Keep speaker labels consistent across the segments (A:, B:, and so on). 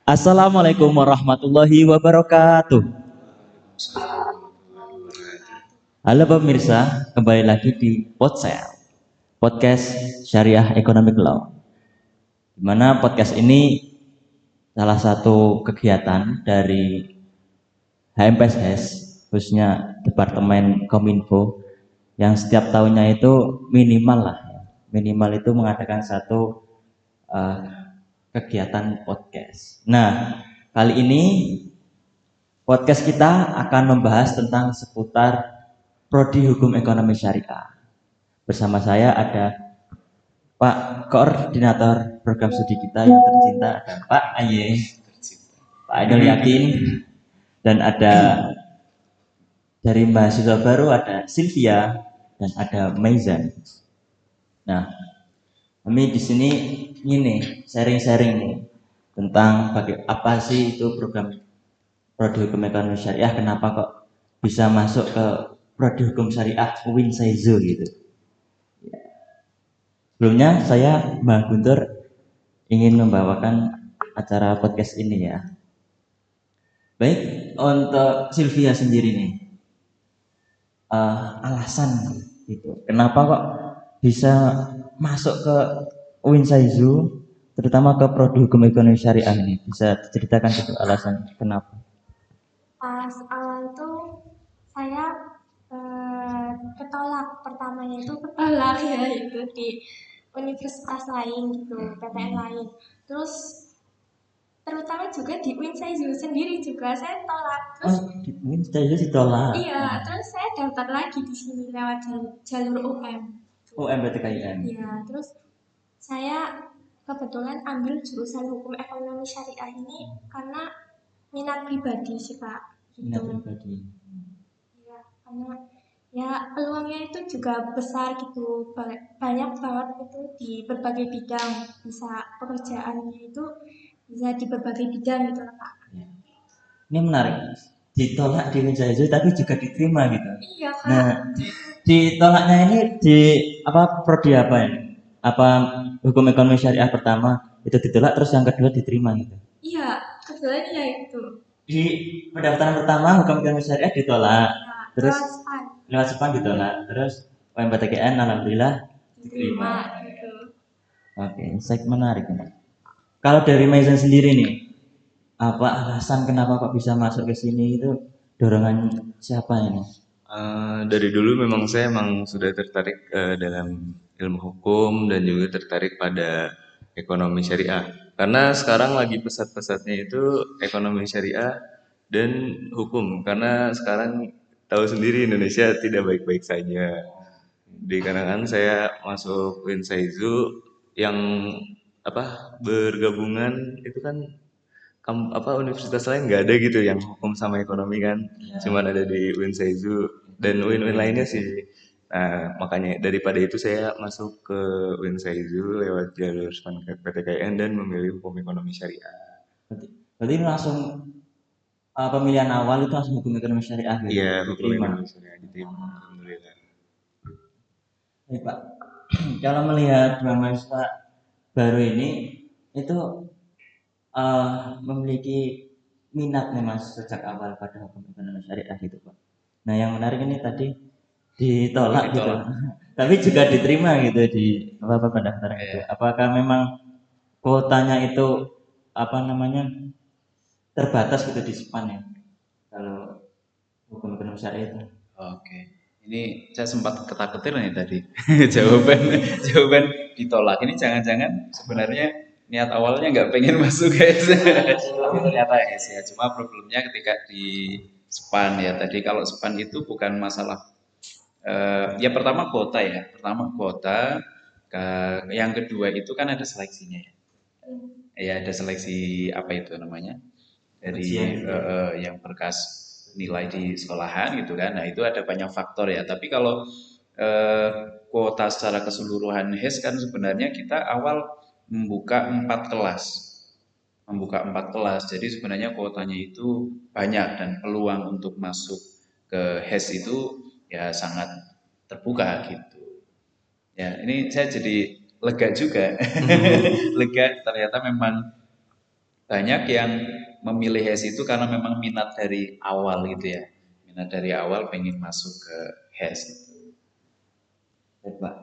A: Assalamualaikum warahmatullahi wabarakatuh. Halo pemirsa, kembali lagi di Podcast Syariah Economic Law. Di mana podcast ini salah satu kegiatan dari HMPSS, khususnya Departemen Kominfo, yang setiap tahunnya itu minimal itu mengadakan satu eh, kegiatan podcast. Nah, kali ini podcast kita akan membahas tentang seputar Prodi Hukum Ekonomi Syariah. Bersama saya ada Pak Koordinator Program Studi kita yang tercinta, ada Pak Aye, Pak Ainul Yakin, dan ada dari mahasiswa baru ada Sylvia dan ada Maizan. Nah, kami di sini ini sharing-sharing nih tentang apa sih itu program Prodi Hukum Ekonomi Syariah, kenapa kok bisa masuk ke Prodi Hukum Syariah UIN Saizu gitu. Sebelumnya saya Mbak Guntur ingin membawakan acara podcast ini ya. Baik, untuk Sylvia sendiri nih, alasan gitu, kenapa kok bisa masuk ke UIN Saizu, terutama ke Prodi Hukum Ekonomi Syariah ini, bisa diceritakan gitu alasan kenapa?
B: Pas awal tuh saya ketolak, pertamanya itu ketolak ya itu di universitas lain gitu, PTN lain. Terus terutama juga di UIN saya sendiri juga saya tolak. Terus
A: Di UIN Saizu ditolak.
B: iya, terus saya daftar lagi di sini lewat jalur UM.
A: UMBTKIN.
B: Iya, terus saya kebetulan ambil jurusan hukum ekonomi syariah ini karena minat pribadi sih Pak.
A: Minat
B: Gitu.
A: pribadi.
B: Ya, karena ya peluangnya itu juga besar gitu, banyak banget itu di berbagai bidang, bisa pekerjaannya itu bisa di berbagai bidang gitu lah Pak.
A: Ya. Ini menarik, ditolak di meja itu tapi juga diterima gitu.
B: Iya Kak.
A: Nah, ditolaknya ini di apa, prodi apa ini? Apa hukum ekonomi syariah pertama itu ditolak, terus yang kedua diterima gitu?
B: Iya, kebetulan ya itu.
A: Di pendaftaran pertama hukum ekonomi syariah ditolak,
B: Ya,
A: terus
B: lewat SPAN
A: lewat SPAN ditolak, terus UMBTKN alhamdulillah
B: diterima
A: diterima.
B: gitu.
A: Oke, saya menarik ini. Kalau dari Maison sendiri nih, apa alasan kenapa kok bisa masuk ke sini, itu dorongan siapa ini?
C: Dari dulu memang saya emang sudah tertarik dalam ilmu hukum dan juga tertarik pada ekonomi syariah. Karena sekarang lagi pesat-pesatnya itu ekonomi syariah dan hukum. Karena sekarang tahu sendiri Indonesia tidak baik-baik saja. Dikarenakan saya masuk Winsaizu yang bergabungan itu kan universitas lain nggak ada gitu yang hukum sama ekonomi kan, cuman ada di Winsaizu dan Win lainnya sih. Nah makanya daripada itu saya masuk ke Winsaizu lewat jalur PTKN dan memilih hukum ekonomi syariah.
A: Berarti langsung pemilihan awal itu langsung hukum ekonomi syariah gitu,
C: Iya, hukum
A: diterima.
C: ekonomi syariah diterima, alhamdulillah.
A: Pak, kalau melihat dua mahasiswa baru ini itu memiliki minat nih mas sejak awal pada hukum ekonomi syariah gitu Pak. Nah yang menarik ini tadi ditolak gitu, tapi juga diterima gitu di apa pendaftaran itu. Apakah memang kuotanya itu apa namanya terbatas gitu di SPAN ya kalau hukum ekonomi syariah itu?
D: Oke, ini saya sempat ketakutin nih tadi jawaban ditolak. Ini jangan-jangan sebenarnya niat awalnya nggak pengen masuk guys, tapi ternyata ya. Cuma problemnya ketika di SPAN ya tadi, kalau SPAN itu bukan masalah ya pertama kuota ya, yang kedua itu kan ada seleksinya ya. Ya ada seleksi apa itu namanya dari yang berkas nilai di sekolahan gitu kan. Nah itu ada banyak faktor ya. Tapi kalau eh, kuota secara keseluruhan HES kan sebenarnya kita awal membuka 4 kelas. Jadi sebenarnya kuotanya itu banyak dan peluang untuk masuk ke HES itu ya sangat terbuka gitu. Ya, ini saya jadi lega juga. Lega ternyata memang banyak yang memilih HES itu karena memang minat dari awal gitu ya. Minat dari awal pengen masuk ke HES.
A: Baik, Pak.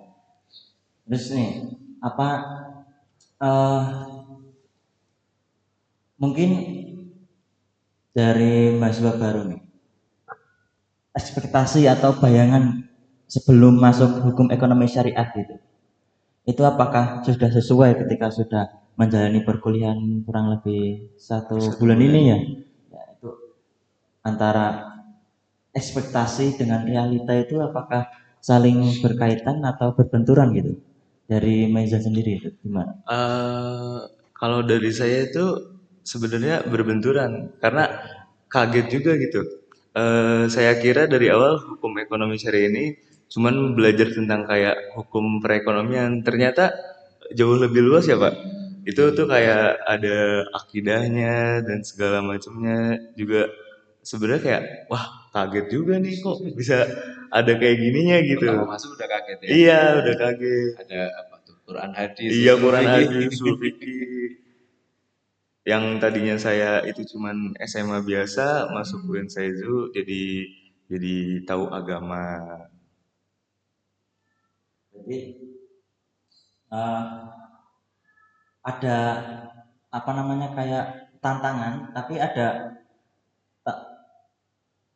A: Terus nih, apa eh mungkin dari mahasiswa baru nih, ekspektasi atau bayangan sebelum masuk hukum ekonomi syariah gitu, itu apakah sudah sesuai ketika sudah menjalani perkuliahan kurang lebih 1 bulan ini ya? Ya, itu antara ekspektasi dengan realita itu apakah saling berkaitan atau berbenturan gitu? Dari Meza sendiri itu gimana?
C: Kalau dari saya itu sebenarnya berbenturan karena kaget juga gitu. Saya kira dari awal hukum ekonomi syariah ini cuman belajar tentang kayak hukum perekonomian, ternyata jauh lebih luas ya Pak. Itu tuh kayak ada akidahnya dan segala macamnya juga sebenarnya kayak wah kaget juga nih kok bisa ada kayak gininya gitu.
D: Pertama masuk udah kaget ya.
C: Iya udah kaget.
D: Ada apa tuh? Quran hadis,
C: Iya
D: usul
C: Quran
D: fikih.
C: hadis, usul fikih. Yang tadinya saya itu cuman SMA biasa, masuk UIN Saizu jadi tahu agama.
A: Jadi eh, ada apa namanya kayak tantangan, tapi ada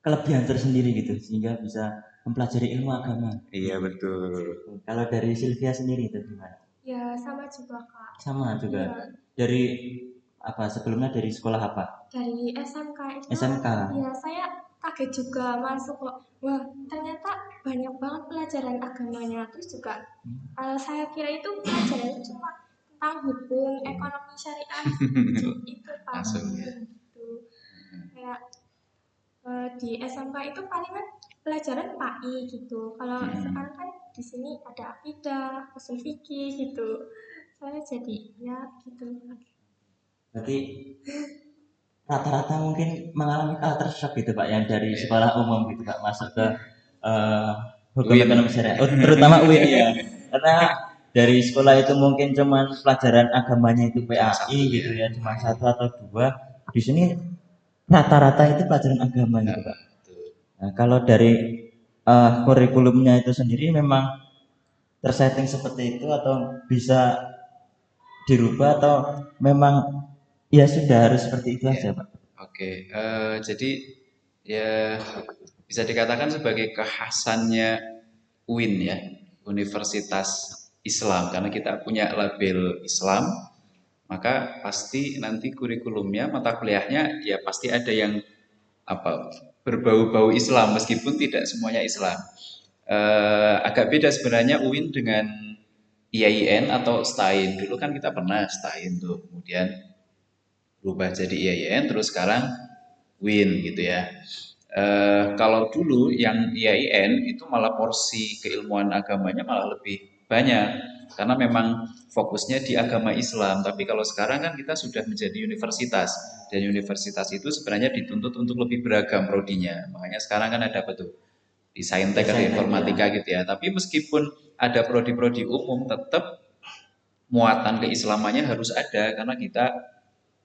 A: kelebihan tersendiri gitu sehingga bisa mempelajari ilmu agama.
C: Iya betul.
A: Kalau dari Sylvia sendiri itu gimana?
B: Ya sama juga Kak.
A: Sama juga.
B: Iya,
A: Dari apa sebelumnya dari sekolah apa?
B: dari SMK itu
A: SMK.
B: ya saya kaget juga masuk kok. Wah, ternyata banyak banget pelajaran agamanya. Terus juga saya kira itu pelajarannya cuma tentang hukum, ekonomi syariah itu Pak.
D: Langsung ya.
B: Gitu. Kayak di SMK itu palingan pelajaran PAI gitu. Kalau sekarang kan di sini ada akidah, usul fikih gitu. Saya jadi ya gitu.
A: Berarti rata-rata mungkin mengalami culture shock gitu Pak yang dari sekolah umum gitu Pak masuk ke eh, hukum
D: UIN.
A: ekonomi syariah. Oh, terutama UIN ya. Karena dari sekolah itu mungkin cuman pelajaran agamanya itu PAI gitu ya, cuma 1 atau 2. Di sini rata-rata itu pelajaran agama gitu Pak. Nah, kalau dari kurikulumnya itu sendiri memang tersetting seperti itu atau bisa dirubah atau memang ya sudah harus seperti itu aja Pak?
D: Oke, jadi ya bisa dikatakan sebagai kekhasannya UIN ya, Universitas Islam, karena kita punya label Islam, maka pasti nanti kurikulumnya, mata kuliahnya ya pasti ada yang apa berbau-bau Islam meskipun tidak semuanya Islam. Agak beda sebenarnya UIN dengan IAIN atau STAIN. Dulu kan kita pernah STAIN tuh, kemudian berubah jadi IAIN, terus sekarang WIN gitu ya. Kalau dulu yang IAIN itu malah porsi keilmuan agamanya malah lebih banyak karena memang fokusnya di agama Islam. Tapi kalau sekarang kan kita sudah menjadi universitas dan universitas itu sebenarnya dituntut untuk lebih beragam prodinya. Makanya sekarang kan ada apa tuh? Di saintek atau informatika gitu ya. Tapi meskipun ada prodi-prodi umum tetap muatan keislamannya harus ada karena kita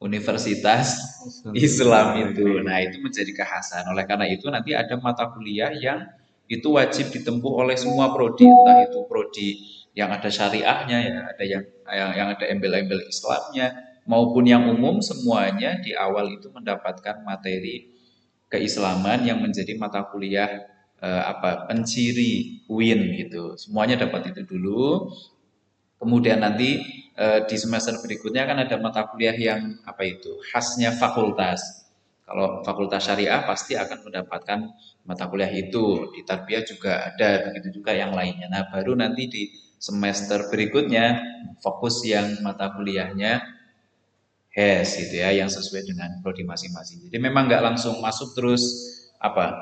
D: Universitas Islam itu. Nah, itu menjadi kekhasan. Oleh karena itu nanti ada mata kuliah yang itu wajib ditempuh oleh semua prodi, entah itu prodi yang ada syariahnya ya, ada yang ada embel-embel Islamnya maupun yang umum semuanya di awal itu mendapatkan materi keislaman yang menjadi mata kuliah penciri UIN gitu. Semuanya dapat itu dulu. Kemudian nanti di semester berikutnya kan ada mata kuliah yang apa itu khasnya fakultas. Kalau fakultas syariah pasti akan mendapatkan mata kuliah itu. Di tarbiyah juga ada, begitu juga yang lainnya. Nah, baru nanti di semester berikutnya fokus yang mata kuliahnya HES gitu ya, yang sesuai dengan prodi masing-masing. Jadi memang nggak langsung masuk terus apa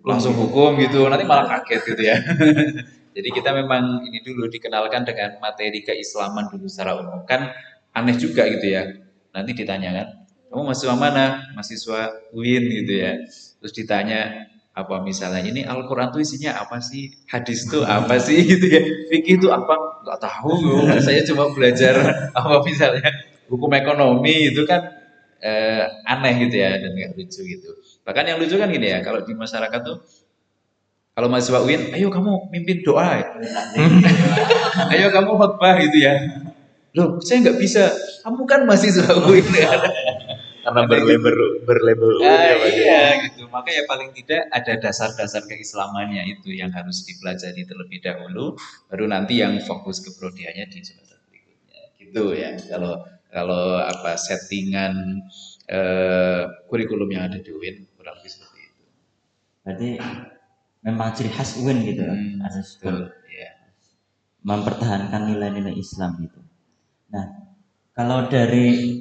D: langsung hukum gitu, nanti malah kaget gitu ya. Jadi kita memang ini dulu dikenalkan dengan materi keislaman dulu secara umum. Kan aneh juga gitu ya. Nanti ditanyakan, kamu mahasiswa mana? Mahasiswa UIN gitu ya. Terus ditanya, apa misalnya ini Al-Quran tuh isinya apa sih? Hadis tuh apa sih gitu ya? Fikih itu apa? Nggak tahu. Saya cuma belajar apa misalnya hukum ekonomi itu kan aneh gitu ya dan nggak lucu gitu. Bahkan yang lucu kan gini ya, kalau di masyarakat tuh kalau mahasiswa UIN, ayo kamu mimpin doa, ya. Ayo kamu khotbah gitu ya. Loh, saya nggak bisa. Kamu kan mahasiswa UIN kan.
C: Karena
D: Ada gitu.
C: berlabel UIN ya Mas ya.
D: Iya gitu. Maka ya paling tidak ada dasar-dasar keislamannya itu yang harus dipelajari terlebih dahulu, baru nanti yang fokus ke prodianya di semester berikutnya. Gitu ya. Kalau kalau apa settingan kurikulum yang ada di UIN kurang lebih seperti itu.
A: Berarti memang ciri khas UIN gitu kan, harus
D: Betul. Ya.
A: mempertahankan nilai-nilai Islam gitu. Nah, kalau dari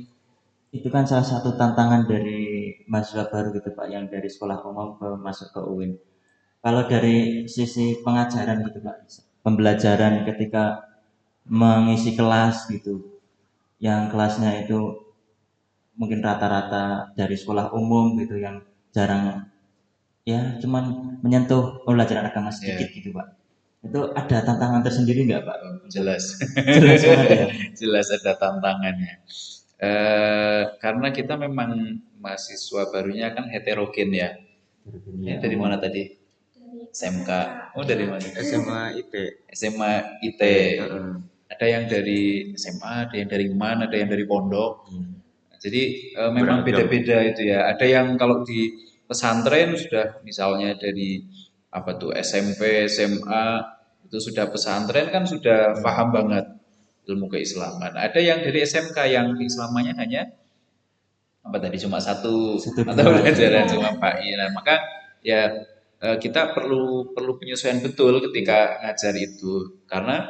A: itu kan salah satu tantangan dari mahasiswa baru gitu Pak, yang dari sekolah umum ke masuk ke UIN. Kalau dari sisi pengajaran gitu Pak, pembelajaran ketika mengisi kelas gitu, yang kelasnya itu mungkin rata-rata dari sekolah umum gitu, yang jarang ya cuman menyentuh pembelajaran agama sedikit gitu Pak. Itu ada tantangan tersendiri nggak Pak?
D: Jelas.
A: Jelas banget ya.
D: Jelas ada tantangannya. Karena kita memang mahasiswa barunya kan heterogen ya. Ini dari mana tadi?
B: Dari
D: SMK. Oh dari mana?
C: SMA IT.
D: SMA IT.
C: Heeh.
D: Ada yang dari SMA, ada yang dari MAN, ada yang dari pondok. Jadi memang
C: Beragam.
D: beda-beda itu ya. Ada yang kalau di pesantren sudah misalnya dari apa tuh SMP, SMA itu sudah pesantren kan sudah paham banget ilmu keislaman. Ada yang dari SMK yang keislamannya hanya apa tadi cuma satu
A: Satu
D: atau
A: dua.
D: pelajaran cuma PAI. Nah, maka ya kita perlu perlu penyesuaian betul ketika ngajar itu karena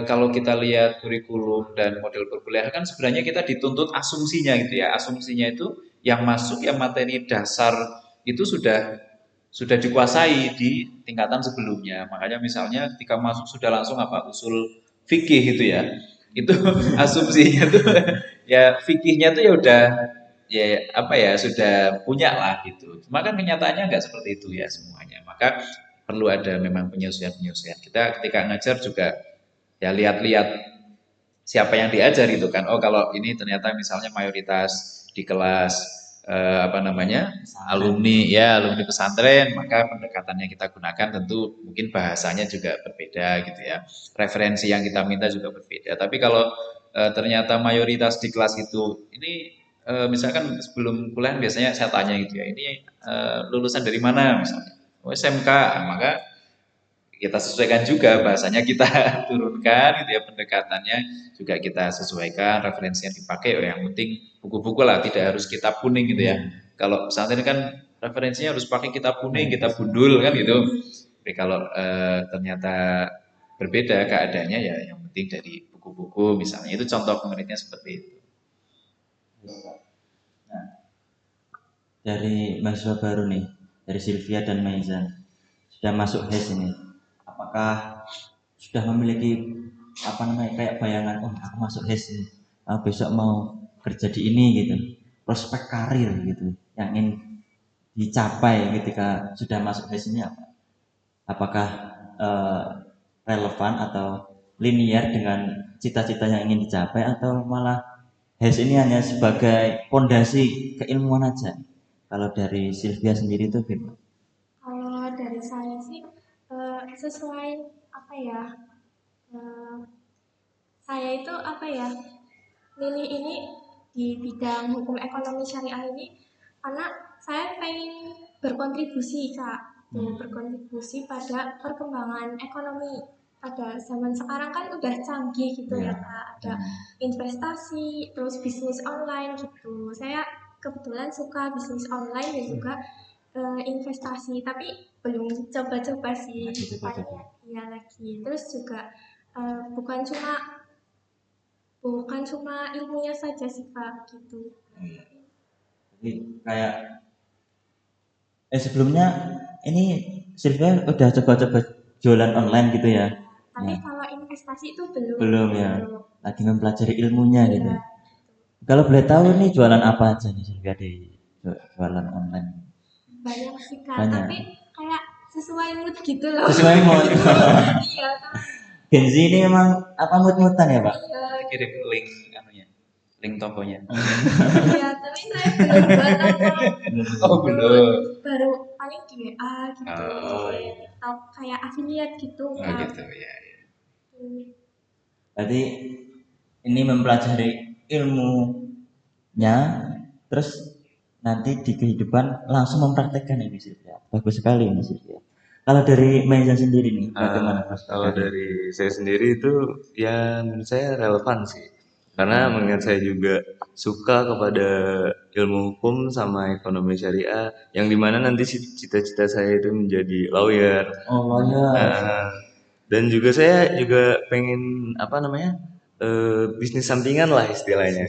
D: kalau kita lihat kurikulum dan model perkuliahan kan sebenarnya kita dituntut asumsinya gitu ya. Asumsinya itu yang masuk yang materi dasar itu sudah dikuasai di tingkatan sebelumnya. Makanya misalnya ketika masuk sudah langsung apa usul fikih gitu ya. Itu asumsinya tuh ya fikihnya tuh ya udah ya apa ya sudah punya lah gitu. Cuma kan kenyataannya nggak seperti itu ya semuanya. Maka perlu ada memang penyesuaian-penyesuaian. Kita ketika ngajar juga ya lihat-lihat siapa yang diajar itu kan. Oh kalau ini ternyata misalnya mayoritas di kelas apa namanya alumni ya alumni pesantren maka pendekatan yang kita gunakan tentu mungkin bahasanya juga berbeda gitu ya referensi yang kita minta juga berbeda tapi kalau ternyata mayoritas di kelas itu ini misalkan sebelum kuliah biasanya saya tanya gitu ya ini lulusan dari mana misalnya oh, SMK maka kita sesuaikan juga bahasanya kita turunkan gitu ya pendekatannya juga kita sesuaikan referensi yang dipakai oh yang penting buku-buku lah tidak harus kitab kuning gitu ya kalau pesantren kan referensinya harus pakai kitab kuning kitab gundul kan gitu tapi kalau ternyata berbeda keadaannya ya yang penting dari buku-buku misalnya itu contoh konkretnya seperti itu.
A: Nah, dari mahasiswa baru nih, dari Sylvia dan Maizan, sudah masuk HES ini. Apakah sudah memiliki apa namanya kayak bayangan, oh aku masuk HES ini, besok mau kerja di ini gitu, prospek karir gitu, yang ingin dicapai ketika sudah masuk HES ini apa? Apakah relevan atau linear dengan cita-cita yang ingin dicapai atau malah HES ini hanya sebagai pondasi keilmuan aja? Kalau dari Sylvia sendiri itu gimana?
B: Kalau dari saya sih sesuai apa ya eh, saya itu apa ya milih ini di bidang hukum ekonomi syariah ini karena saya pengen berkontribusi Kak berkontribusi pada perkembangan ekonomi pada zaman sekarang kan udah canggih gitu ya Kak ada investasi terus bisnis online gitu saya kebetulan suka bisnis online dan juga investasi tapi belum coba-coba sih iya lagi terus juga bukan cuma ilmunya saja sih Kak gitu.
A: Jadi kayak sebelumnya ini Sylvia udah coba-coba jualan online gitu ya?
B: Tapi
A: Ya,
B: kalau investasi itu belum.
A: belum ya. Lagi mempelajari ilmunya gitu.
B: Iya,
A: Kalau boleh tahu nih jualan apa aja nih Sylvia di jualan online?
B: banyak sih Kak.
A: Banyak.
B: Tapi kayak sesuai mood gitu loh.
A: Sesuai mood.
B: Iya Kak.
A: Gen Z ini emang apa mood-moodan ya Pak?
B: Iya.
D: Kirim link anunya link tokonya.
B: Iya, tapi saya belum buat apa.
D: Oh belum.
B: Baru paling di WA gitu,
D: Oh
B: di
D: iya.
B: TikTok kayak affiliate gitu
D: Oh
B: kan.
D: gitu ya.
A: Berarti ini mempelajari ilmunya, terus nanti di kehidupan langsung mempraktekkan ini Sylvia. Bagus sekali ini Sylvia. Kalau dari Meza sendiri nih, bagaimana prospek
C: Kalau
A: karir?
C: dari saya sendiri itu ya menurut saya relevan sih. Karena mengingat saya juga suka kepada ilmu hukum sama ekonomi syariah, yang dimana nanti cita-cita saya itu menjadi lawyer.
A: Oh ya,
C: Nah, dan juga saya juga pengen apa namanya bisnis sampingan lah istilahnya.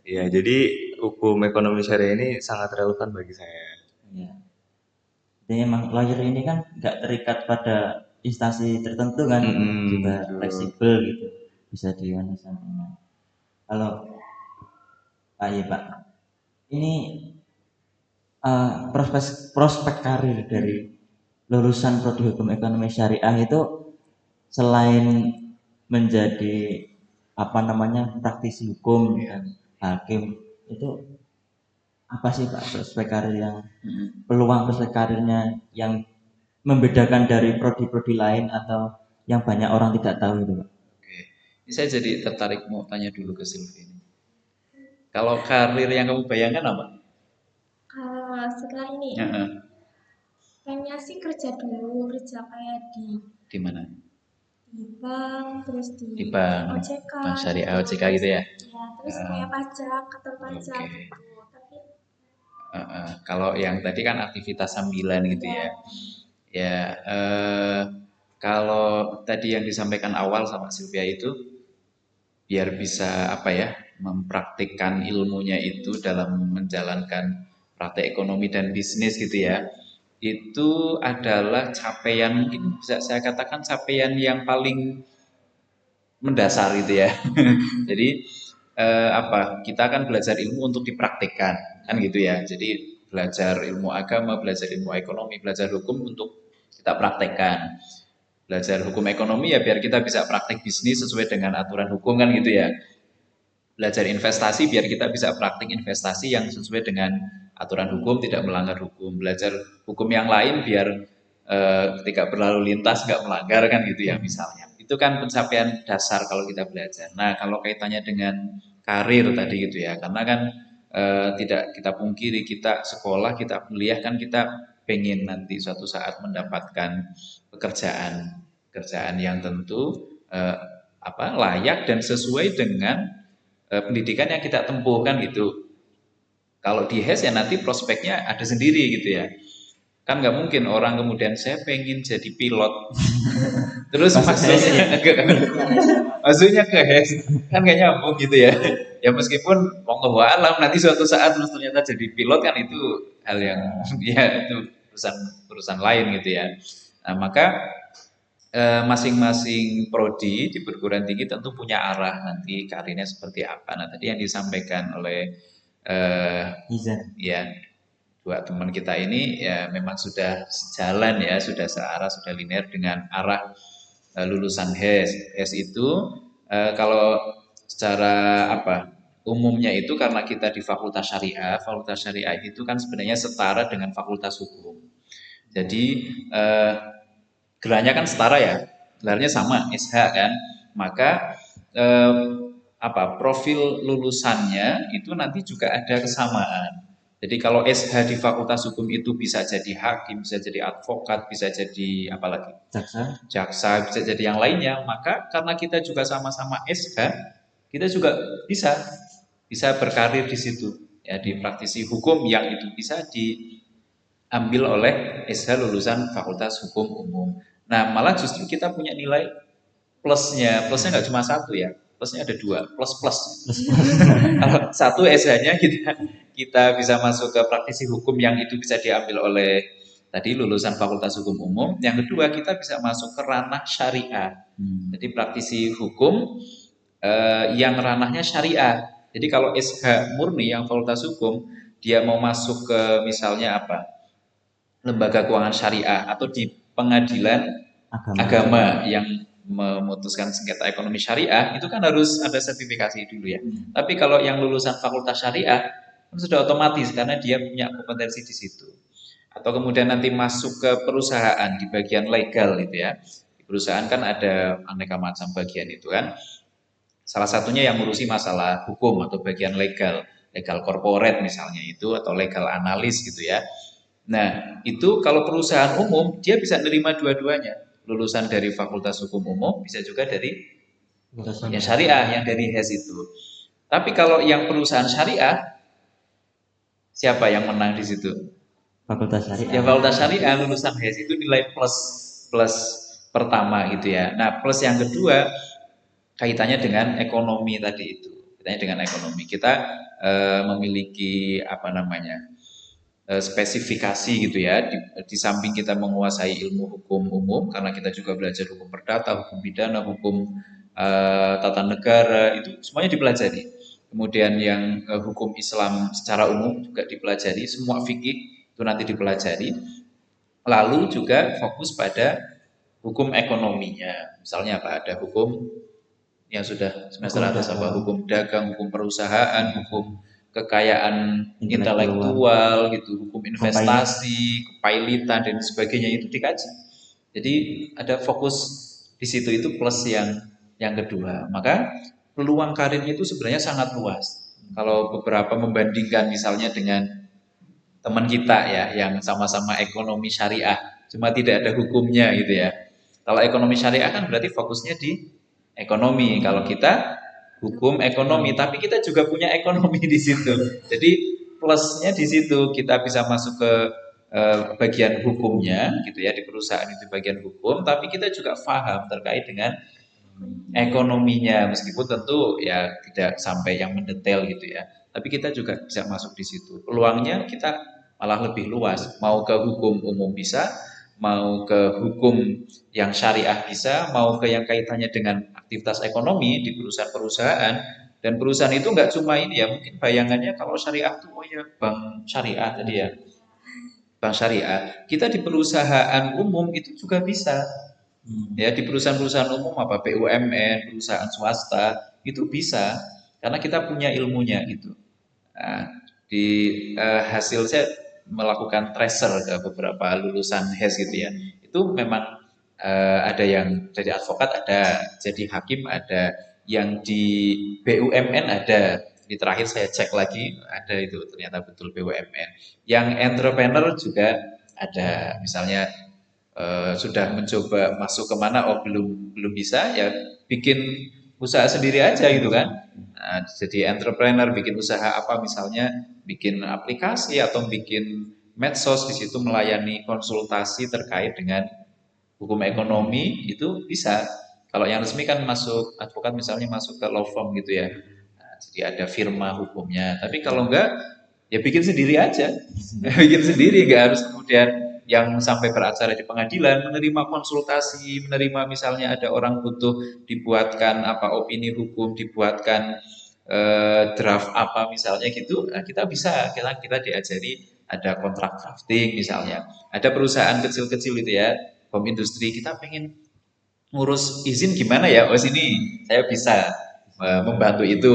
C: Ya, jadi hukum ekonomi syariah ini sangat relevan bagi saya.
A: ya. Jadi emang lawyer ini kan nggak terikat pada instansi tertentu kan, juga
C: Betul.
A: fleksibel gitu, bisa di mana sampingnya. Kalau Pak, iya Pak, ini prospek prospek karir dari lulusan prodi hukum ekonomi syariah itu selain menjadi apa namanya praktisi hukum dan hakim, itu apa sih Pak prospek karir yang peluang prospek karirnya yang membedakan dari prodi-prodi lain atau yang banyak orang tidak tahu itu Pak?
D: Oke. Ini saya jadi tertarik mau tanya dulu ke Sylvie ini. Kalau karir yang kamu bayangkan apa?
B: Kalau setelah ini
D: Heeh.
B: pengennya sih kerja dulu, kerja kayak
D: Di mana?
B: di bank, terus
D: Di
B: di
D: bank,
B: OJK
D: bank syariah
B: gitu.
D: OJK gitu ya.
B: Ya, terus kayak pajak, kantor pajak
D: Oke.
B: gitu. Tapi
D: Kalau yang tadi kan aktivitas sambilan gitu ya. Ya, kalau tadi yang disampaikan awal sama Sylvia itu biar bisa apa ya mempraktikkan ilmunya itu dalam menjalankan praktek ekonomi dan bisnis gitu ya. Itu adalah capaian mungkin bisa saya katakan capaian yang paling mendasar gitu ya. Jadi apa kita akan belajar ilmu untuk dipraktikkan kan gitu ya. Jadi belajar ilmu agama, belajar ilmu ekonomi, belajar hukum untuk kita praktekkan. Belajar hukum ekonomi ya biar kita bisa praktek bisnis sesuai dengan aturan hukum kan gitu ya. Belajar investasi biar kita bisa praktik investasi yang sesuai dengan aturan hukum, tidak melanggar hukum. Belajar hukum yang lain biar ketika berlalu lintas nggak melanggar kan gitu ya misalnya. Itu kan pencapaian dasar kalau kita belajar. Nah kalau kaitannya dengan karir tadi gitu ya, karena kan tidak kita pungkiri kita sekolah, kita kuliah kan kita pengen nanti suatu saat mendapatkan pekerjaan yang tentu apa layak dan sesuai dengan pendidikan yang kita tempuh kan gitu. Kalau di HES ya nanti prospeknya ada sendiri gitu ya. Kan nggak mungkin orang kemudian saya pengen jadi pilot terus masuknya ke HES kan gak nyambung gitu ya. Ya meskipun wallahu alam nanti suatu saat terus ternyata jadi pilot kan itu hal yang ya itu urusan lain gitu ya. Nah, maka masing-masing prodi di perguruan tinggi tentu punya arah nanti karirnya seperti apa. Nah tadi yang disampaikan oleh
A: Izan.
D: ya dua teman kita ini ya memang sudah sejalan ya, sudah searah, sudah linear dengan arah lulusan HES. HES itu kalau secara apa umumnya itu karena kita di fakultas syariah itu kan sebenarnya setara dengan fakultas hukum. Jadi gelarnya kan setara ya, gelarnya sama SH kan, maka apa profil lulusannya itu nanti juga ada kesamaan. Jadi kalau SH di Fakultas Hukum itu bisa jadi hakim, bisa jadi advokat, bisa jadi apa lagi? Jaksa, bisa jadi yang lainnya. Maka karena kita juga sama-sama SH, kita juga bisa berkarir di situ ya di praktisi hukum yang itu bisa diambil oleh SH lulusan Fakultas Hukum Umum. Nah, malah justru kita punya nilai plusnya nggak cuma satu ya, plusnya ada dua, plus. Kalau satu SH-nya kita bisa masuk ke praktisi hukum yang itu bisa diambil oleh tadi lulusan Fakultas Hukum Umum. Yang kedua kita bisa masuk ke ranah syariah. Jadi praktisi hukum yang ranahnya syariah. Jadi kalau SH murni yang Fakultas Hukum dia mau masuk ke misalnya apa lembaga keuangan syariah atau di pengadilan agama yang memutuskan sengketa ekonomi syariah itu kan harus ada sertifikasi dulu ya. Tapi kalau yang lulusan fakultas syariah kan sudah otomatis karena dia punya kompetensi di situ. Atau kemudian nanti masuk ke perusahaan di bagian legal gitu ya. Di perusahaan kan ada aneka macam bagian itu kan. Salah satunya yang ngurusi masalah hukum atau bagian legal, legal corporate misalnya itu atau legal analis gitu ya. Nah, itu kalau perusahaan umum dia bisa nerima dua-duanya. Lulusan dari Fakultas Hukum Umum bisa juga dari yang syariah yang dari HES itu. Tapi kalau yang perusahaan syariah siapa yang menang di situ?
A: Fakultas syariah.
D: Ya Fakultas Syariah lulusan HES itu nilai plus plus pertama gitu ya. Nah, plus yang kedua kaitannya dengan ekonomi tadi itu. Kaitannya dengan ekonomi. Kita memiliki apa namanya? Spesifikasi gitu ya di samping kita menguasai ilmu hukum umum karena kita juga belajar hukum perdata, hukum pidana, hukum tata negara itu semuanya dipelajari. Kemudian yang hukum Islam secara umum juga dipelajari, semua fikih itu nanti dipelajari. Lalu juga fokus pada hukum ekonominya. Misalnya apa? Ada hukum yang sudah semester atas apa? Hukum dagang, hukum perusahaan, hukum kekayaan intelektual gitu, hukum investasi, kepailitan dan sebagainya itu dikaji. Jadi ada fokus di situ itu plus yang kedua. Maka peluang karirnya itu sebenarnya sangat luas. Kalau beberapa membandingkan misalnya dengan teman kita ya yang sama-sama ekonomi syariah, cuma tidak ada hukumnya gitu ya. Kalau ekonomi syariah kan berarti fokusnya di ekonomi. Kalau kita hukum ekonomi, tapi kita juga punya ekonomi di situ. Jadi plusnya di situ kita bisa masuk ke bagian hukumnya gitu ya di perusahaan itu bagian hukum, tapi kita juga paham terkait dengan ekonominya meskipun tentu ya tidak sampai yang mendetail gitu ya. Tapi kita juga bisa masuk di situ. Peluangnya kita malah lebih luas. Mau ke hukum umum bisa, mau ke hukum yang syariah bisa, mau ke yang kaitannya dengan aktivitas ekonomi di perusahaan-perusahaan. Dan perusahaan itu nggak cuma ini ya, mungkin bayangannya kalau syariah itu oh ya bank syariah tadi ya, bank syariah. Kita di perusahaan umum itu juga bisa. Ya di perusahaan-perusahaan umum apa BUMN, perusahaan swasta itu bisa karena kita punya ilmunya gitu. Nah, di hasil saya melakukan tracer ke beberapa lulusan HES gitu ya. Itu memang ada yang jadi advokat ada, jadi hakim ada, yang di BUMN ada. Di terakhir saya cek lagi ada itu ternyata betul BUMN. Yang entrepreneur juga ada, misalnya sudah mencoba masuk kemana oh belum bisa ya bikin usaha sendiri aja gitu kan. Nah, jadi entrepreneur bikin usaha apa misalnya bikin aplikasi atau bikin medsos di situ melayani konsultasi terkait dengan hukum ekonomi itu bisa. Kalau yang resmi kan masuk advokat misalnya masuk ke law firm gitu ya. Nah, jadi ada firma hukumnya. Tapi kalau enggak ya bikin sendiri aja. Bikin sendiri enggak harus kemudian yang sampai beracara di pengadilan menerima konsultasi, menerima misalnya ada orang butuh dibuatkan apa opini hukum, dibuatkan draft apa misalnya gitu, nah, kita bisa kita diajari ada kontrak drafting misalnya. Ada perusahaan kecil-kecil itu ya, home industry kita pengen ngurus izin gimana ya? Oh sini saya bisa membantu itu.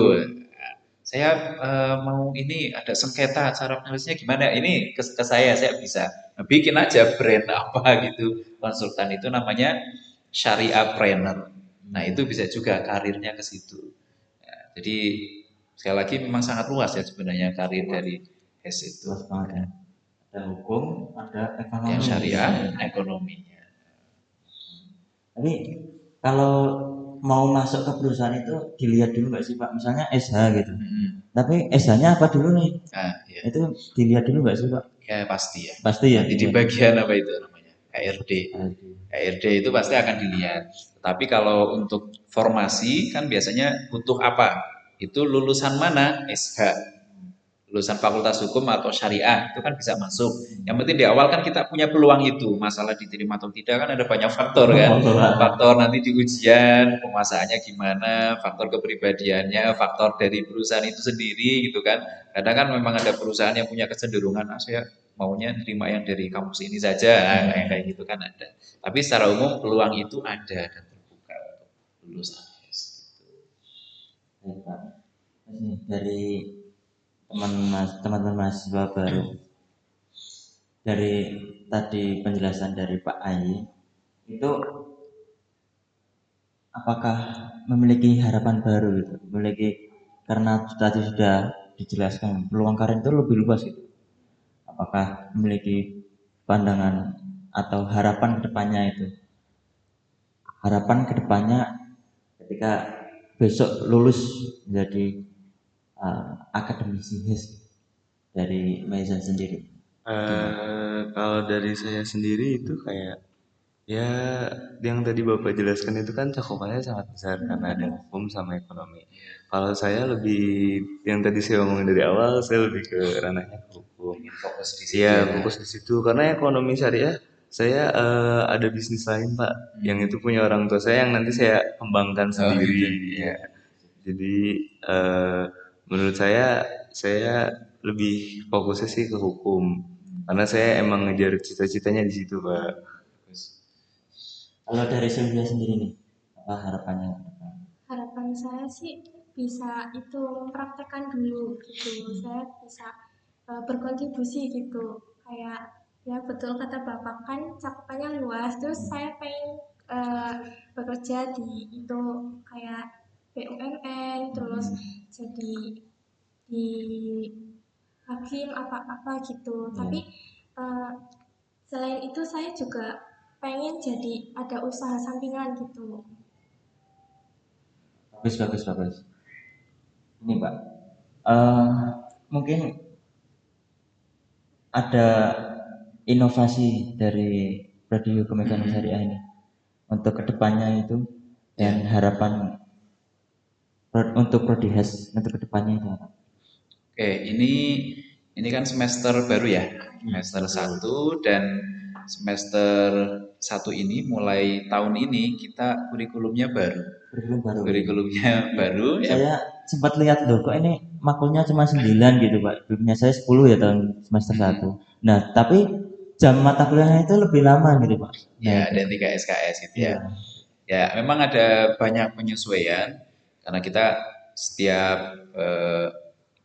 D: Saya mau ini ada sengketa cara penulisnya gimana? Ini ke saya bisa. Nah, bikin aja brand apa gitu. Konsultan itu namanya syariah planner. Nah itu bisa juga karirnya ke situ. Ya, jadi sekali lagi memang sangat luas ya sebenarnya karir dari HES itu.
A: Luas banget ya. Ada hukum, ada ekonomi.
D: Yang syariah, ekonominya.
A: Tapi kalau mau masuk ke perusahaan itu dilihat dulu nggak sih Pak? Misalnya SH gitu. Tapi SH-nya apa dulu nih?
D: Nah, ya.
A: Itu dilihat dulu nggak sih Pak?
D: Ya pasti ya.
A: Pasti ya.
D: Nanti di bagian apa itu namanya? KRD. KRD itu pasti akan dilihat. Tapi kalau untuk formasi kan biasanya butuh apa? Itu lulusan mana? SH. Lulusan fakultas hukum atau syariah itu kan bisa masuk. Yang penting di awal kan kita punya peluang itu. Masalah diterima atau tidak kan ada banyak faktor kan. Faktor nanti di ujian, penguasaannya gimana, faktor kepribadiannya, faktor dari perusahaan itu sendiri gitu kan. Kadang kan memang ada perusahaan yang punya kecenderungan saya maunya terima yang dari kampus ini saja, kayak gitu kan ada. Tapi secara umum peluang itu ada dan terbuka. lulus AS gitu.
A: Baik, Pak. Terus nih, dari teman-teman mahasiswa baru, dari tadi penjelasan dari Pak Ayi, itu apakah memiliki harapan baru gitu? Karena tadi sudah dijelaskan peluang karir itu lebih luas gitu. Apakah memiliki pandangan atau harapan kedepannya itu? Harapan kedepannya ketika besok lulus menjadi akademisi HIS dari Maizan sendiri.
C: Kalau dari saya sendiri itu kayak ya yang tadi Bapak jelaskan itu kan cakupannya sangat besar karena ada hukum sama ekonomi. Kalau saya lebih yang tadi saya omongin dari awal, saya lebih ke ranahnya ke hukum.
D: Ingin fokus di situ
C: Iya,
D: ya.
C: fokus di situ karena ekonomi syariah saya ada bisnis lain Pak, yang itu punya orang tua saya yang nanti saya kembangkan sendiri.
D: gitu.
C: Ya. Jadi menurut saya lebih fokusnya sih ke hukum karena saya emang ngejar cita-citanya di situ Pak.
A: Kalau dari Sylvia sendiri nih, apa harapannya?
B: Harapan saya sih bisa itu mempraktekkan dulu gitu. Saya bisa berkontribusi gitu. Kayak ya betul kata Bapak kan cakupannya luas. Terus saya pengen bekerja di itu kayak BUMN, terus jadi di hakim apa-apa gitu. Tapi eh, selain itu saya juga pengen jadi ada usaha sampingan gitu.
A: Bagus. Ini Pak, eh, mungkin ada inovasi dari Prodi Hukum Ekonomi Syariah ini untuk kedepannya itu dan harapan untuk Prodi HES untuk kedepannya itu apa?
D: Oke, ini kan semester baru ya, semester 1 dan semester 1 ini mulai tahun ini kita kurikulumnya baru.
A: Kurikulum baru.
D: Kurikulumnya baru ya.
A: Saya sempat lihat loh, kok ini makulnya cuma 9 gitu Pak. Dulunya saya 10 ya tahun semester 1. Nah, tapi jam mata kuliahnya itu lebih lama gitu Pak.
D: Ya, dan 3 SKS gitu ya. Ya, memang ada banyak penyesuaian karena kita setiap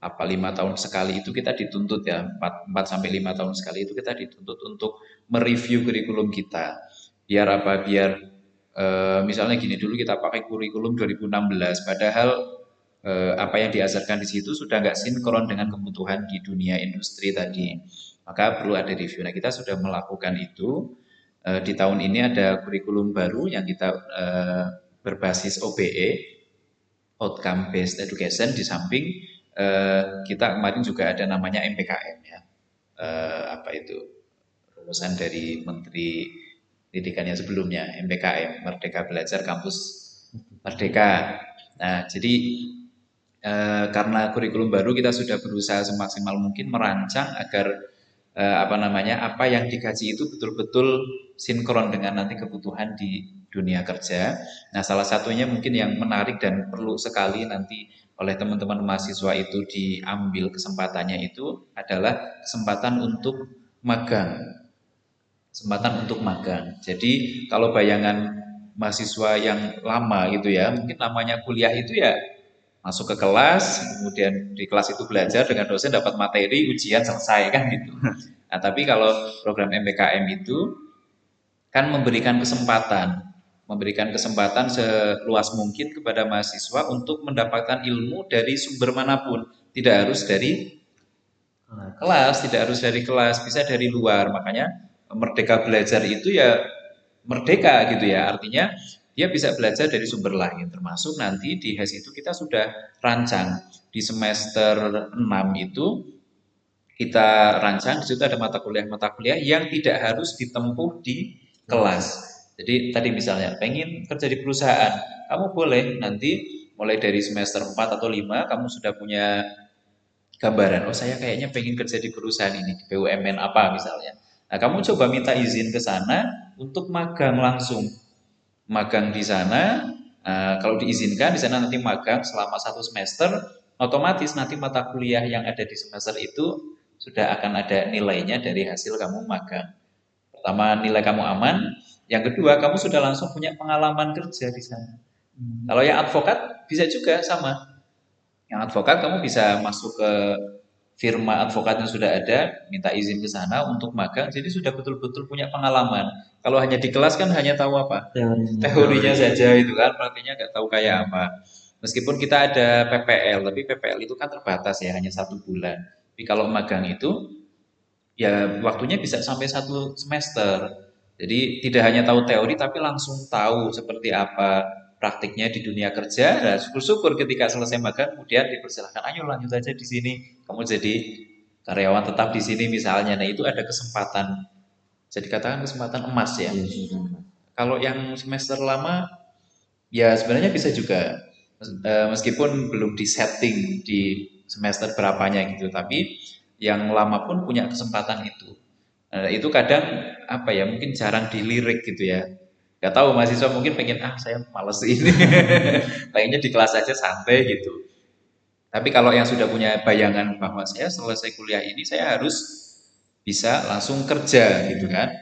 D: 5 tahun sekali itu kita dituntut ya 4 sampai 5 tahun sekali itu kita dituntut untuk mereview kurikulum kita. Biar misalnya gini, dulu kita pakai kurikulum 2016 padahal apa yang diajarkan di situ sudah nggak sinkron dengan kebutuhan di dunia industri tadi. Maka perlu ada review. Nah, kita sudah melakukan itu. Di tahun ini ada kurikulum baru yang kita berbasis OBE, Outcome Based Education, di samping kita kemarin juga ada namanya MPKM ya. Apa itu? Rumusan dari Menteri Pendidikan yang sebelumnya, MPKM, Merdeka Belajar Kampus Merdeka. Nah, jadi karena kurikulum baru kita sudah berusaha semaksimal mungkin merancang agar apa yang dikaji itu betul-betul sinkron dengan nanti kebutuhan di dunia kerja. Nah, salah satunya mungkin yang menarik dan perlu sekali nanti oleh teman-teman mahasiswa itu diambil kesempatannya itu adalah kesempatan untuk magang. Kesempatan untuk magang. Jadi kalau bayangan mahasiswa yang lama gitu ya, mungkin namanya kuliah itu ya masuk ke kelas, kemudian di kelas itu belajar dengan dosen, dapat materi, ujian selesai kan gitu. Nah, tapi kalau program MPKM itu kan memberikan kesempatan seluas mungkin kepada mahasiswa untuk mendapatkan ilmu dari sumber manapun, tidak harus dari kelas, tidak harus dari kelas, bisa dari luar. Makanya merdeka belajar itu ya merdeka gitu ya, artinya dia bisa belajar dari sumber lain, termasuk nanti di HES itu kita sudah rancang di semester 6 itu kita rancang di situ ada mata kuliah yang tidak harus ditempuh di kelas. Jadi tadi misalnya pengen kerja di perusahaan, kamu boleh nanti mulai dari semester 4 atau 5 kamu sudah punya gambaran, oh saya kayaknya pengen kerja di perusahaan ini, di BUMN apa misalnya. Nah, kamu coba minta izin ke sana untuk magang langsung. Magang di sana, kalau diizinkan di sana nanti magang selama 1 semester, otomatis nanti mata kuliah yang ada di semester itu sudah akan ada nilainya dari hasil kamu magang. Pertama, nilai kamu aman. Yang kedua, kamu sudah langsung punya pengalaman kerja di sana. Kalau yang advokat bisa juga sama. Yang advokat kamu bisa masuk ke firma advokat yang sudah ada, minta izin ke sana untuk magang, jadi sudah betul-betul punya pengalaman. Kalau hanya di kelas kan hanya tahu apa?
A: Teorinya.
D: Teorinya saja itu kan, praktiknya nggak tahu kayak apa. Meskipun kita ada PPL, tapi PPL itu kan terbatas ya, hanya 1 bulan. Tapi kalau magang itu, ya waktunya bisa sampai 1 semester. Jadi tidak hanya tahu teori, tapi langsung tahu seperti apa praktiknya di dunia kerja. Nah, syukur-syukur ketika selesai magang, kemudian dipersilahkan, ayo lanjut aja di sini. Kamu jadi karyawan tetap di sini misalnya. Nah, itu ada kesempatan. Jadi katakan kesempatan emas ya.
A: Iya, iya.
D: Kalau yang semester lama, ya sebenarnya bisa juga. Meskipun belum disetting di semester berapanya gitu, tapi yang lama pun punya kesempatan itu. Itu kadang apa ya, mungkin jarang dilirik gitu ya. Gak tahu mahasiswa mungkin pengen saya males ini, pengennya di kelas aja santai gitu. Tapi kalau yang sudah punya bayangan bahwa saya selesai kuliah ini saya harus bisa langsung kerja gitu kan.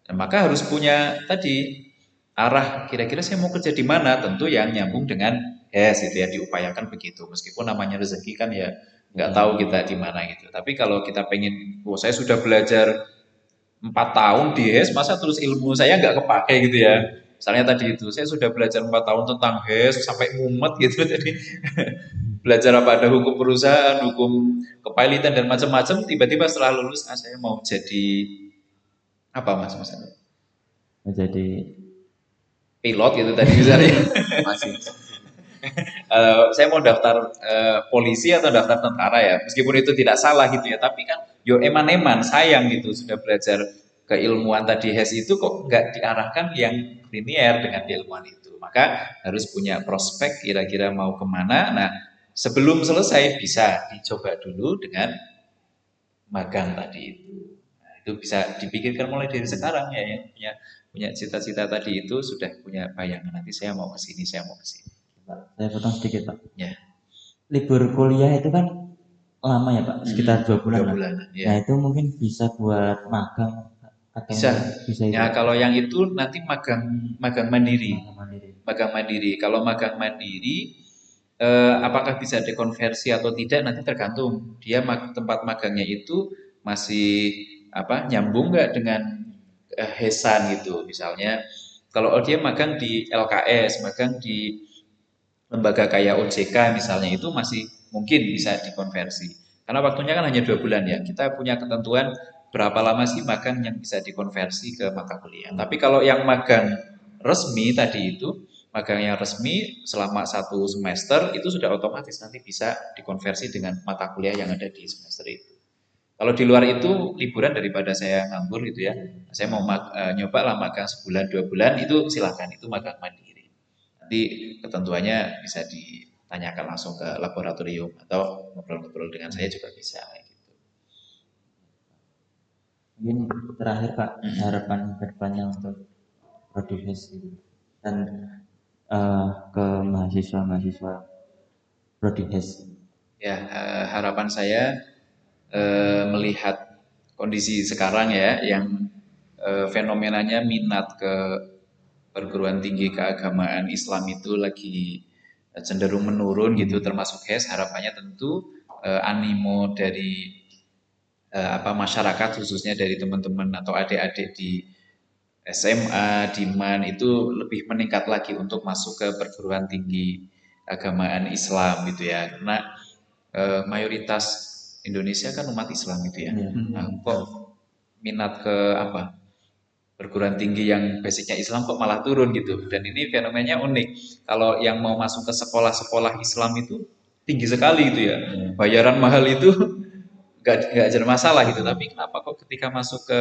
D: Dan maka harus punya tadi arah kira-kira saya mau kerja di mana, tentu yang nyambung dengan HES gitu ya, diupayakan begitu. Meskipun namanya rezeki kan ya nggak tahu kita di mana gitu. Tapi kalau kita pengen, saya sudah belajar 4 tahun di HES, masa terus ilmu saya nggak kepake gitu ya. Misalnya tadi itu, saya sudah belajar 4 tahun tentang HES sampai mumet gitu, jadi belajar apa, ada hukum perusahaan, hukum kepailitan dan macam-macam. Tiba-tiba setelah lulus, saya mau jadi apa mas?
A: Jadi
D: Pilot gitu tadi misalnya.
C: Masih.
D: Saya mau daftar polisi atau daftar tentara ya, meskipun itu tidak salah gitu ya, tapi kan yo eman-eman sayang gitu sudah belajar keilmuan tadi HES itu kok nggak diarahkan yang linier dengan keilmuan itu, maka harus punya prospek kira-kira mau kemana. Nah, sebelum selesai bisa dicoba dulu dengan magang tadi itu. Nah, itu bisa dipikirkan mulai dari sekarang ya, yang punya cita-cita tadi itu sudah punya bayangan, nanti saya mau ke sini, saya mau ke sini.
A: saya potong sedikit Pak.
D: Ya.
A: Libur kuliah itu kan lama ya Pak, sekitar 2 bulan
D: 2
A: lah.
D: bulanan, ya.
A: Nah itu mungkin bisa buat magang atau
D: Bisa.
A: bisa itu.
D: Ya, kalau yang itu nanti magang mandiri.
A: Magang mandiri.
D: Magang mandiri. Kalau magang mandiri, apakah bisa dikonversi atau tidak nanti tergantung dia tempat magangnya itu masih nyambung nggak dengan HESan gitu. Misalnya kalau dia magang di LKS, magang di lembaga kayak OJK misalnya, itu masih mungkin bisa dikonversi. Karena waktunya kan hanya 2 bulan ya. Kita punya ketentuan berapa lama sih magang yang bisa dikonversi ke mata kuliah. Tapi kalau yang magang resmi tadi itu, magang yang resmi selama 1 semester itu sudah otomatis nanti bisa dikonversi dengan mata kuliah yang ada di semester itu. Kalau di luar itu liburan daripada saya nganggur gitu ya, saya mau nyoba lah magang sebulan 2 bulan, itu silakan, itu magang mandiri. Nanti ketentuannya bisa ditanyakan langsung ke laboratorium atau ngobrol-ngobrol dengan saya juga bisa gitu.
A: Mungkin terakhir Pak, harapan kedepannya untuk Prodi HES itu dan ke mahasiswa Prodi HES.
D: Ya, harapan saya melihat kondisi sekarang ya, yang fenomenanya minat ke perguruan tinggi keagamaan Islam itu lagi cenderung menurun gitu, termasuk HES. Harapannya tentu animo dari masyarakat, khususnya dari teman-teman atau adik-adik di SMA, di MAN itu lebih meningkat lagi untuk masuk ke perguruan tinggi keagamaan Islam gitu ya, karena mayoritas Indonesia kan umat Islam gitu ya. Nah, kok minat ke perguruan tinggi yang basicnya Islam kok malah turun gitu. Dan ini fenomenanya unik. Kalau yang mau masuk ke sekolah-sekolah Islam itu tinggi sekali gitu ya. Bayaran mahal itu gak jadi masalah gitu. Tapi kenapa kok ketika masuk ke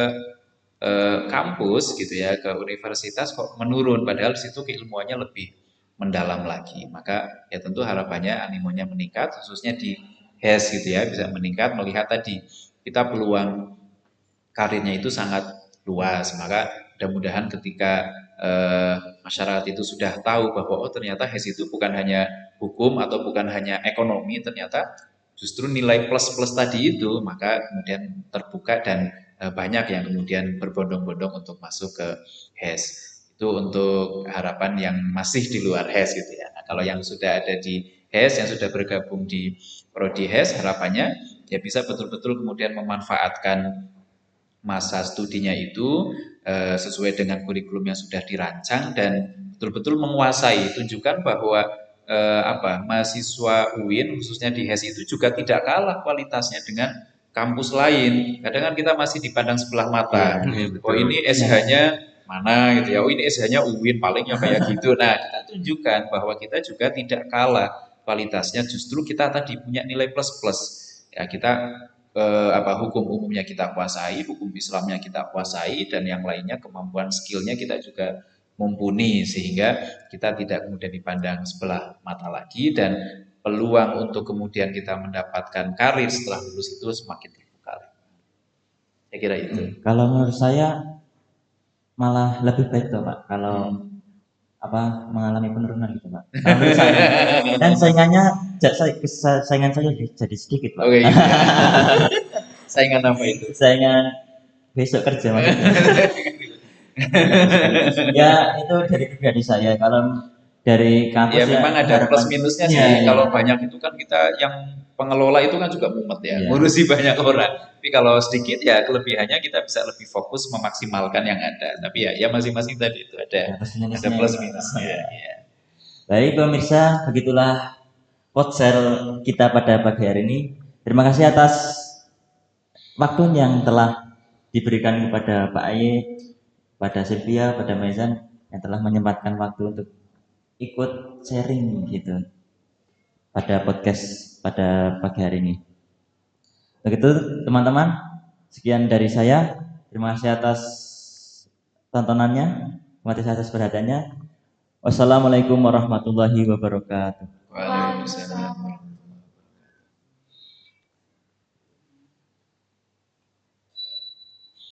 D: kampus gitu ya, ke universitas kok menurun, padahal situ keilmuannya lebih mendalam lagi. Maka ya tentu harapannya animonya meningkat, khususnya di HES gitu ya, bisa meningkat melihat tadi kita peluang karirnya itu sangat luas. Maka mudah-mudahan ketika masyarakat itu sudah tahu bahwa ternyata HES itu bukan hanya hukum atau bukan hanya ekonomi, ternyata justru nilai plus-plus tadi itu, maka kemudian terbuka dan banyak yang kemudian berbondong-bondong untuk masuk ke HES. Itu untuk harapan yang masih di luar HES gitu ya. Nah, kalau yang sudah ada di HES, yang sudah bergabung di Prodi HES, harapannya ya bisa betul-betul kemudian memanfaatkan masa studinya itu sesuai dengan kurikulum yang sudah dirancang dan betul-betul menguasai. Tunjukkan bahwa mahasiswa UIN khususnya di HES itu juga tidak kalah kualitasnya dengan kampus lain. Kadang kan kita masih dipandang sebelah mata.
C: Iya,
D: Oh
C: betul.
D: ini SH-nya mana gitu ya. Oh ini SH-nya UIN palingnya kayak gitu. Nah, kita tunjukkan bahwa kita juga tidak kalah kualitasnya, justru kita tadi punya nilai plus plus. Ya, kita hukum umumnya kita kuasai, hukum Islamnya kita kuasai, dan yang lainnya kemampuan skillnya kita juga mumpuni sehingga kita tidak kemudian dipandang sebelah mata lagi dan peluang untuk kemudian kita mendapatkan karir setelah lulus itu semakin terbuka. Saya kira itu.
A: Kalau menurut saya malah lebih baik tuh Pak kalau mengalami penurunan gitu Pak. Kalau menurut saya dan saingan saya jadi sedikit Pak.
D: Oke, gitu ya. Saingan apa itu?
A: Saingan besok kerja maksudnya. Ya itu dari pribadi saya. Kalau dari kampus
D: Ya memang ada plus minusnya sih.
A: Iya, iya.
D: Kalau banyak itu kan kita yang pengelola itu kan juga mumet ya,
A: Iya.
D: ngurusi banyak orang. Tapi kalau sedikit ya kelebihannya kita bisa lebih fokus memaksimalkan yang ada. Tapi ya masing-masing tadi itu
A: Ya,
D: ada
A: plus minusnya
D: plus
A: gitu.
D: minusnya. Ya.
A: Baik pemirsa, begitulah podsel kita pada pagi hari ini. Terima kasih atas waktu yang telah diberikan kepada Pak Aye, pada Sylvia, pada Maizan yang telah menyempatkan waktu untuk ikut sharing gitu pada podcast pada pagi hari ini. Begitu teman-teman, sekian dari saya. Terima kasih atas tontonannya, terima kasih atas perhatiannya. Wassalamualaikum warahmatullahi wabarakatuh.
D: Waalaikumsalam.